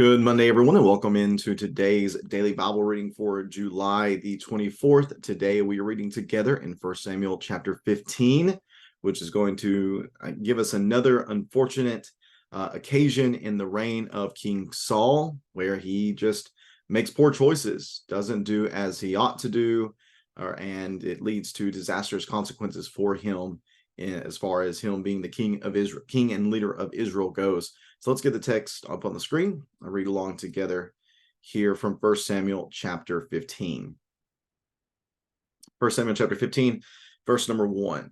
Good Monday, everyone, and welcome into today's daily Bible reading for July the 24th. Today we are reading together in 1 Samuel chapter 15, which is going to give us another unfortunate occasion in the reign of King Saul, where he just makes poor choices, doesn't do as he ought to do, and it leads to disastrous consequences for him as far as him being the king of Israel, king and leader of Israel goes. So let's get the text up on the screen. I'll read along together here from 1 Samuel chapter 15. 1 Samuel chapter 15, verse number 1.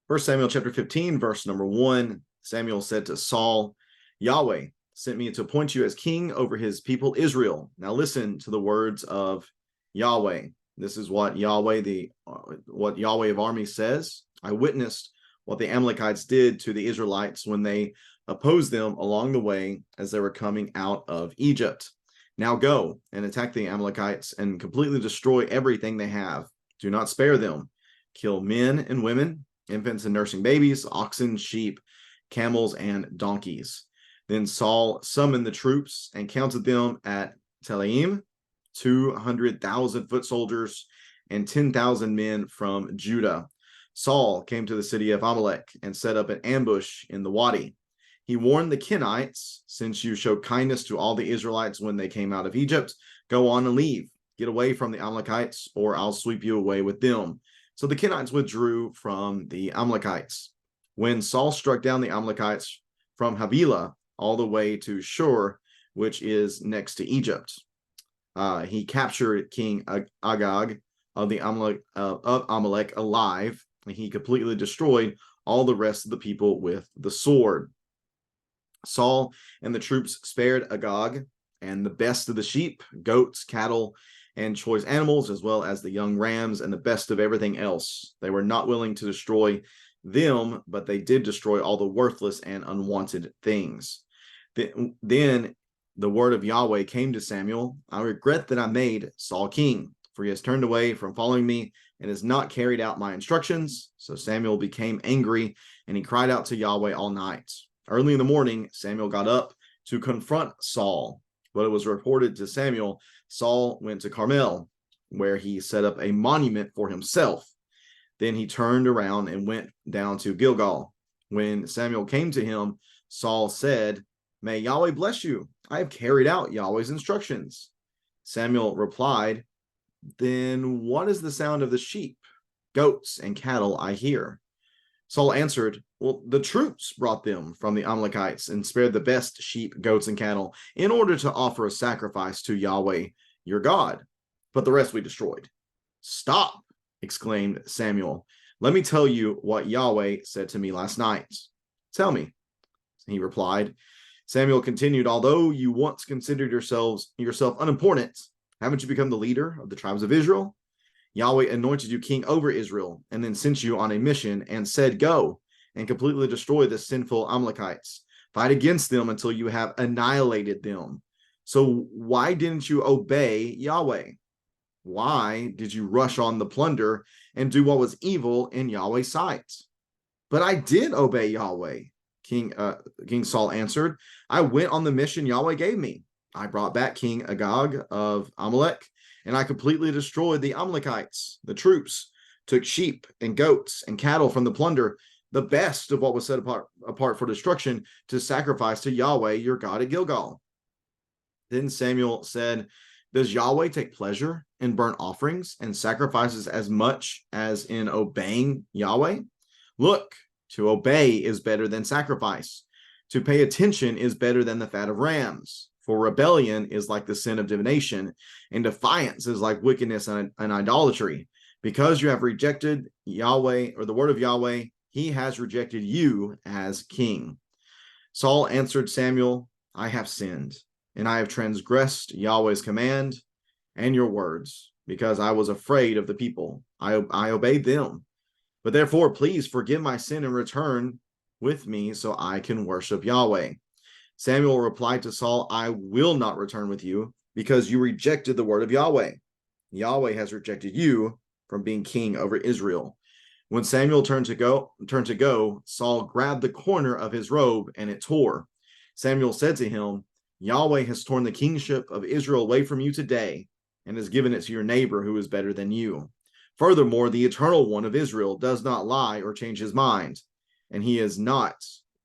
First Samuel chapter 15, verse number 1. Samuel said to Saul, Yahweh sent me to appoint you as king over his people Israel. Now listen to the words of Yahweh. This is what Yahweh of armies says. I witnessed what the Amalekites did to the Israelites when they opposed them along the way as they were coming out of Egypt. Now go and attack the Amalekites and completely destroy everything they have. Do not spare them. Kill men and women, infants and nursing babies, oxen, sheep, camels, and donkeys. Then Saul summoned the troops and counted them at Telaim, 200,000 foot soldiers and 10,000 men from Judah. Saul came to the city of Amalek and set up an ambush in the wadi. He warned the Kenites, since you showed kindness to all the Israelites when they came out of Egypt, go on and leave. Get away from the Amalekites, or I'll sweep you away with them. So the Kenites withdrew from the Amalekites. When Saul struck down the Amalekites from Havilah all the way to Shur, which is next to Egypt, he captured King Agag of Amalek alive, and he completely destroyed all the rest of the people with the sword. Saul and the troops spared Agag and the best of the sheep, goats, cattle, and choice animals, as well as the young rams and the best of everything else. They were not willing to destroy them, but they did destroy all the worthless and unwanted things. Then the word of Yahweh came to Samuel. I regret that I made Saul king, for he has turned away from following me and has not carried out my instructions. So Samuel became angry, and he cried out to Yahweh all night. Early in the morning, Samuel got up to confront Saul. But it was reported to Samuel, Saul went to Carmel, where he set up a monument for himself. Then he turned around and went down to Gilgal. When Samuel came to him, Saul said, May Yahweh bless you. I have carried out Yahweh's instructions. Samuel replied, Then what is the sound of the sheep, goats, and cattle I hear? Saul answered, Well, the troops brought them from the Amalekites and spared the best sheep, goats, and cattle in order to offer a sacrifice to Yahweh, your God. But the rest we destroyed. Stop, exclaimed Samuel. Let me tell you what Yahweh said to me last night. Tell me, he replied. Samuel continued, Although you once considered yourself unimportant, haven't you become the leader of the tribes of Israel? Yahweh anointed you king over Israel and then sent you on a mission and said, Go and completely destroy the sinful Amalekites. Fight against them until you have annihilated them. So why didn't you obey Yahweh? Why did you rush on the plunder and do what was evil in Yahweh's sight? But I did obey Yahweh, King Saul answered. I went on the mission Yahweh gave me. I brought back King Agag of Amalek, and I completely destroyed the Amalekites. The troops took sheep and goats and cattle from the plunder, the best of what was set apart for destruction, to sacrifice to Yahweh, your God, at Gilgal. Then Samuel said, Does Yahweh take pleasure in burnt offerings and sacrifices as much as in obeying Yahweh? Look, to obey is better than sacrifice. To pay attention is better than the fat of rams. For rebellion is like the sin of divination, and defiance is like wickedness and idolatry. Because you have rejected Yahweh, or the word of Yahweh, he has rejected you as king. Saul answered Samuel, I have sinned, and I have transgressed Yahweh's command and your words, because I was afraid of the people. I obeyed them. But therefore, please forgive my sin and return with me so I can worship Yahweh. Samuel replied to Saul, I will not return with you because you rejected the word of Yahweh. Yahweh has rejected you from being king over Israel. When Samuel turned to go, Saul grabbed the corner of his robe and it tore. Samuel said to him, Yahweh has torn the kingship of Israel away from you today and has given it to your neighbor who is better than you. Furthermore, the Eternal One of Israel does not lie or change his mind, and he is not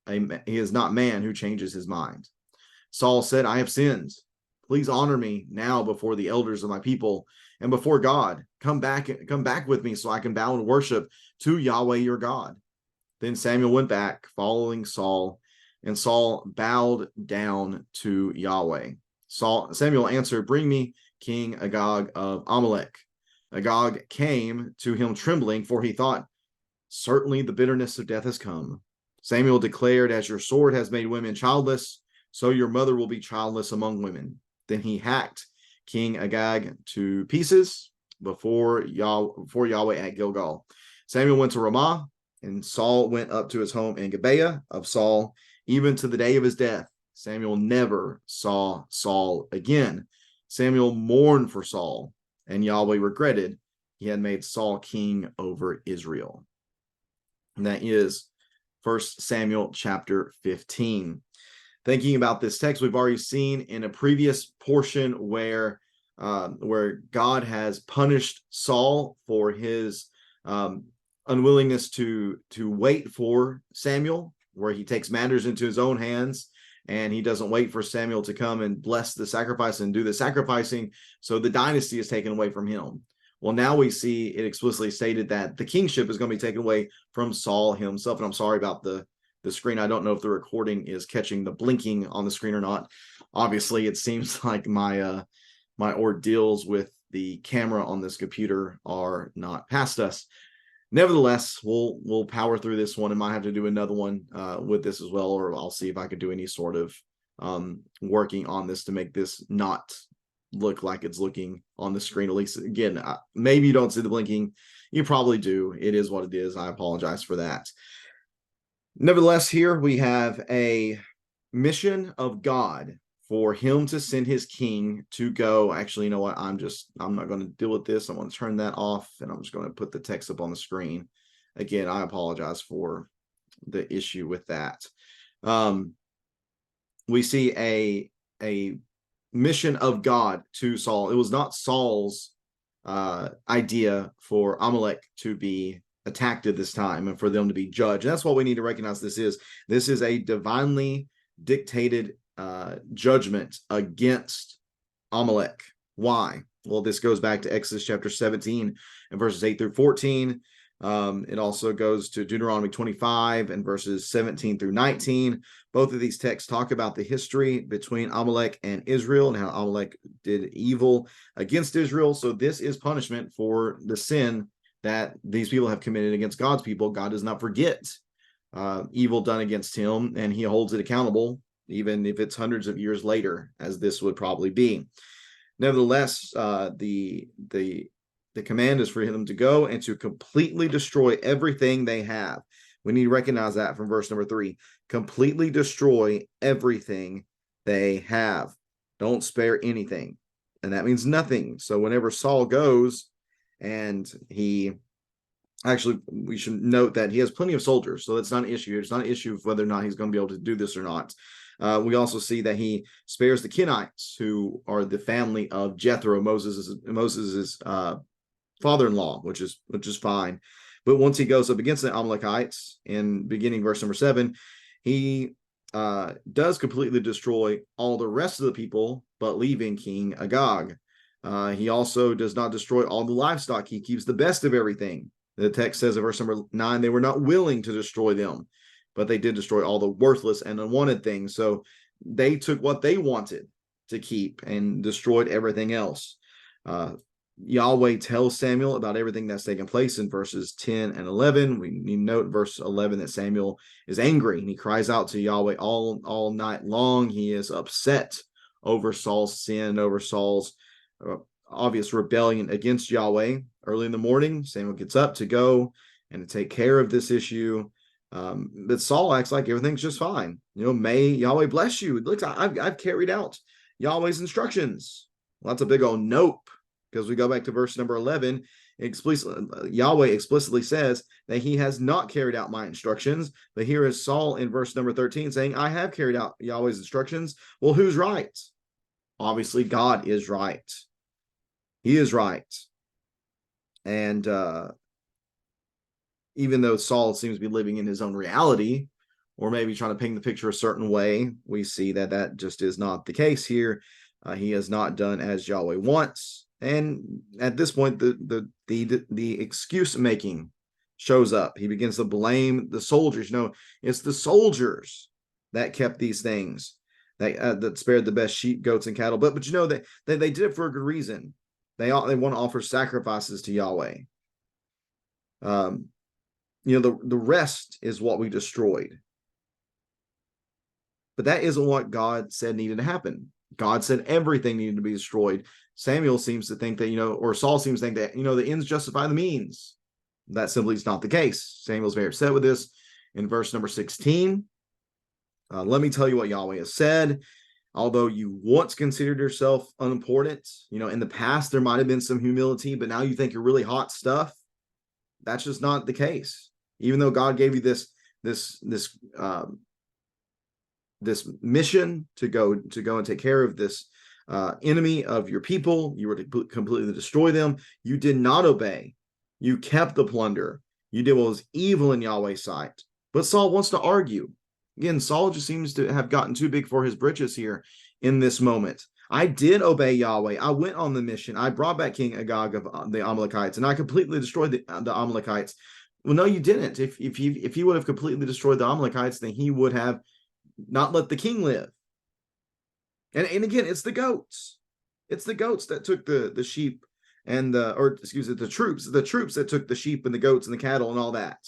man who changes his mind. Saul said, I have sinned. Please honor me now before the elders of my people and before God. Come back with me so I can bow and worship to Yahweh your God. Then Samuel went back, following Saul, and Saul bowed down to Yahweh. Samuel answered, bring me King Agag of Amalek. Agag came to him trembling, for he thought, certainly the bitterness of death has come. Samuel declared, as your sword has made women childless, so your mother will be childless among women. Then he hacked King Agag to pieces before Yahweh at Gilgal. Samuel went to Ramah, and Saul went up to his home in Gibeah of Saul, even to the day of his death. Samuel never saw Saul again. Samuel mourned for Saul, and Yahweh regretted he had made Saul king over Israel. And that is 1 Samuel chapter 15. Thinking about this text, we've already seen in a previous portion where God has punished Saul for his unwillingness to wait for Samuel, where he takes matters into his own hands and he doesn't wait for Samuel to come and bless the sacrifice and do the sacrificing. So the dynasty is taken away from him. Well, now we see it explicitly stated that the kingship is going to be taken away from Saul himself. And I'm sorry about the screen. I don't know if the recording is catching the blinking on the screen or not. Obviously, it seems like my ordeals with the camera on this computer are not past us. Nevertheless, we'll power through this one and might have to do another one with this as well, or I'll see if I could do any sort of working on this to make this not look like it's looking on the screen. At least, again, maybe you don't see the blinking. You probably do. It is what it is. I apologize for that. Nevertheless, here we have a mission of God for him to send his king to go. Actually, you know what? I'm not going to deal with this. I'm going to turn that off, and I'm just going to put the text up on the screen. Again, I apologize for the issue with that. We see a mission of God to Saul. It was not Saul's idea for Amalek to be attacked at this time and for them to be judged. And that's what we need to recognize. This is a divinely dictated judgment against Amalek. Why? Well, this goes back to Exodus chapter 17 and verses 8 through 14. It also goes to Deuteronomy 25 and verses 17 through 19. Both of these texts talk about the history between Amalek and Israel and how Amalek did evil against Israel. So this is punishment for the sin that these people have committed against God's people. God does not forget evil done against him, and he holds it accountable, even if it's hundreds of years later, as this would probably be. Nevertheless, the command is for them to go and to completely destroy everything they have. We need to recognize that from verse number 3. Completely destroy everything they have. Don't spare anything. And that means nothing. So whenever Saul goes, and we should note that he has plenty of soldiers, so that's not an issue. It's not an issue of whether or not he's going to be able to do this or not. We also see that he spares the Kenites, who are the family of Jethro, Moses's father-in-law, which is fine. But once he goes up against the Amalekites, in beginning verse number 7, he does completely destroy all the rest of the people, but leaving King Agag. He also does not destroy all the livestock. He keeps the best of everything. The text says in verse number 9, they were not willing to destroy them, but they did destroy all the worthless and unwanted things. So they took what they wanted to keep and destroyed everything else. Yahweh tells Samuel about everything that's taken place in verses 10 and 11. We need to note verse 11 that Samuel is angry, and he cries out to Yahweh all night long. He is upset over Saul's sin, over Saul's obvious rebellion against Yahweh. Early in the morning, Samuel gets up to go and to take care of this issue. But Saul acts like everything's just fine. May Yahweh bless you. Look, I've carried out Yahweh's instructions. Well, that's a big old nope, because we go back to verse number 11. Yahweh explicitly says that he has not carried out my instructions. But here is Saul in verse number 13 saying, I have carried out Yahweh's instructions. Well, who's right? Obviously, God is right. He is right. And even though Saul seems to be living in his own reality, or maybe trying to paint the picture a certain way, we see that that just is not the case here. He has not done as Yahweh wants. And at this point, the excuse making shows up. He begins to blame the soldiers. You know, it's the soldiers that kept these things, that spared the best sheep, goats, and cattle. But you know that they did it for a good reason. They want to offer sacrifices to Yahweh. You know, the rest is what we destroyed. But that isn't what God said needed to happen. God said everything needed to be destroyed. Samuel seems to think that, you know, or Saul seems to think that, you know, the ends justify the means. That simply is not the case. Samuel's very upset with this. In verse number 16, let me tell you what Yahweh has said. Although you once considered yourself unimportant, you know, in the past there might have been some humility, but now you think you're really hot stuff. That's just not the case. Even though God gave you this mission to go and take care of this enemy of your people, you were to completely destroy them. You did not obey. You kept the plunder. You did what was evil in Yahweh's sight. But Saul wants to argue. Again, Saul just seems to have gotten too big for his britches here in this moment. I did obey Yahweh. I went on the mission. I brought back King Agag of the Amalekites, and I completely destroyed the Amalekites. Well, no, you didn't. If he would have completely destroyed the Amalekites, then he would have not let the king live. And again, it's the goats. It's the goats that took the sheep and the troops that took the sheep and the goats and the cattle and all that.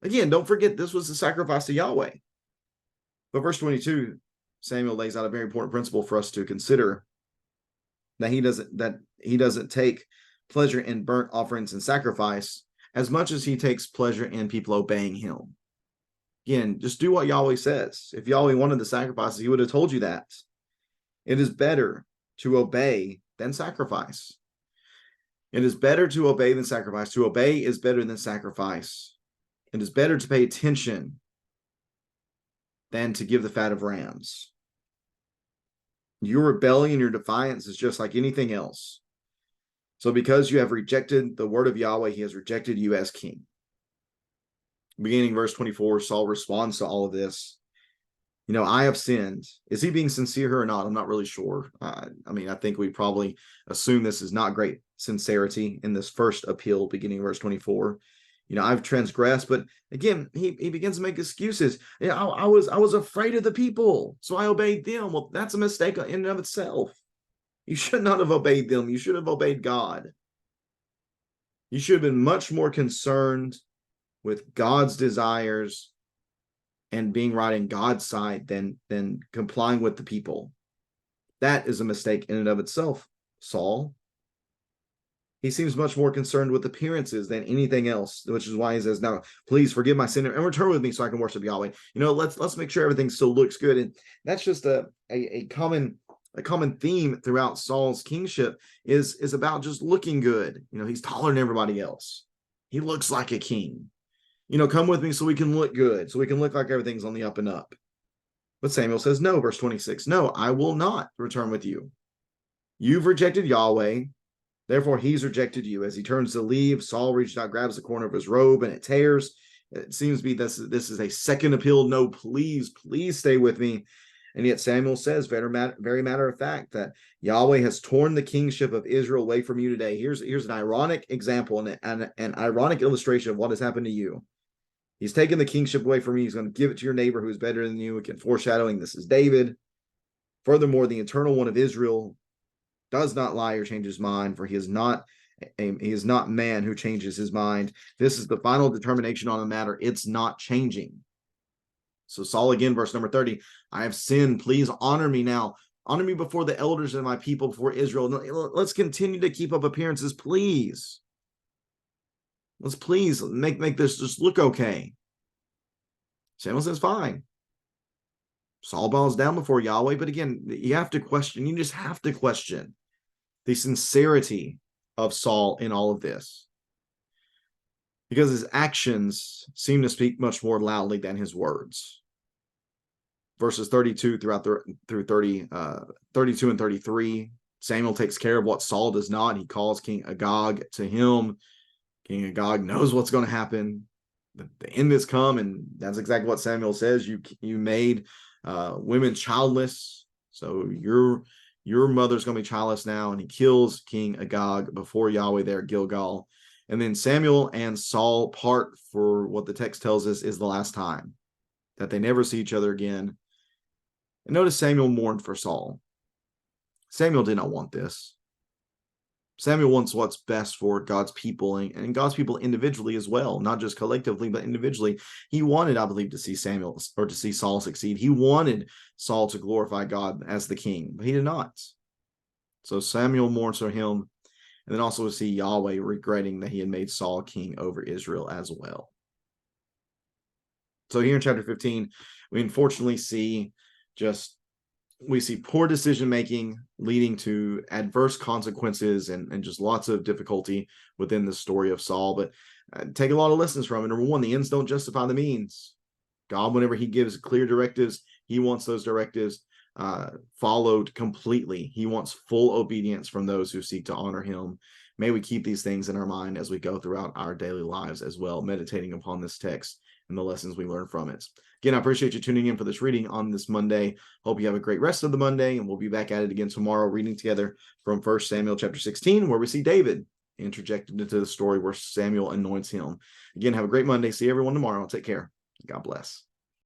Again, don't forget this was the sacrifice to Yahweh. But verse 22, Samuel lays out a very important principle for us to consider, that he doesn't take pleasure in burnt offerings and sacrifice as much as he takes pleasure in people obeying him. Again, just do what Yahweh says. If Yahweh wanted the sacrifices, he would have told you that. It is better to obey than sacrifice. It is better to obey than sacrifice. To obey is better than sacrifice. It is better to pay attention than to give the fat of rams. Your rebellion, your defiance is just like anything else. So because you have rejected the word of Yahweh, he has rejected you as king. Beginning verse 24, Saul responds to all of this. You know, I have sinned. Is he being sincere or not? I'm not really sure. I mean, I think we probably assume this is not great sincerity in this first appeal, beginning verse 24. You know, I've transgressed, but again, he begins to make excuses. You know, I was afraid of the people, so I obeyed them. Well, that's a mistake in and of itself. You should not have obeyed them. You should have obeyed God. You should have been much more concerned with God's desires and being right in God's side than complying with the people. That is a mistake in and of itself, Saul. He seems much more concerned with appearances than anything else, which is why he says, now, please forgive my sin and return with me so I can worship Yahweh. You know, let's make sure everything still looks good. And that's just a common theme throughout Saul's kingship is about just looking good. You know, he's taller than everybody else. He looks like a king. You know, come with me so we can look good, so we can look like everything's on the up and up. But Samuel says, no, verse 26, no, I will not return with you. You've rejected Yahweh, therefore he's rejected you. As he turns to leave, Saul reaches out, grabs the corner of his robe, and it tears. It seems to be this is a second appeal. No, please stay with me. And yet Samuel says, very matter of fact, that Yahweh has torn the kingship of Israel away from you today. Here's an ironic example and an ironic illustration of what has happened to you. He's taken the kingship away from you. He's going to give it to your neighbor who is better than you. Again, foreshadowing, this is David. Furthermore, the eternal one of Israel does not lie or change his mind, for he is not man who changes his mind. This is the final determination on the matter. It's not changing. So Saul again, verse number 30, I have sinned. Please honor me now. Honor me before the elders of my people, before Israel. Let's continue to keep up appearances, please. Let's please make this just look okay. Samuel says, fine. Saul bows down before Yahweh, but again, you just have to question the sincerity of Saul in all of this. because his actions seem to speak much more loudly than his words. Verses 32 through 32 and 33, Samuel takes care of what Saul does not. He calls King Agag to him. King Agag knows what's going to happen. The end has come, and that's exactly what Samuel says. You made women childless, so your mother's going to be childless now. And he kills King Agag before Yahweh there at Gilgal. And then Samuel and Saul part for what the text tells us is the last time, that they never see each other again. And notice Samuel mourned for Saul. Samuel did not want this. Samuel wants what's best for God's people and God's people individually as well, not just collectively, but individually. He wanted, I believe, to see Saul succeed. He wanted Saul to glorify God as the king, but he did not. So Samuel mourns for him, and then also we see Yahweh regretting that he had made Saul king over Israel as well. So here in chapter 15, we unfortunately see poor decision making leading to adverse consequences and just lots of difficulty within the story of Saul. But take a lot of lessons from it. Number one, the ends don't justify the means. God, whenever he gives clear directives, he wants those directives followed completely. He wants full obedience from those who seek to honor him. May we keep these things in our mind as we go throughout our daily lives as well, meditating upon this text and the lessons we learn from it. Again, I appreciate you tuning in for this reading on this Monday. Hope you have a great rest of the Monday, and we'll be back at it again tomorrow, reading together from 1 Samuel chapter 16, where we see David interjected into the story where Samuel anoints him. Again, have a great Monday. See everyone tomorrow. Take care. God bless.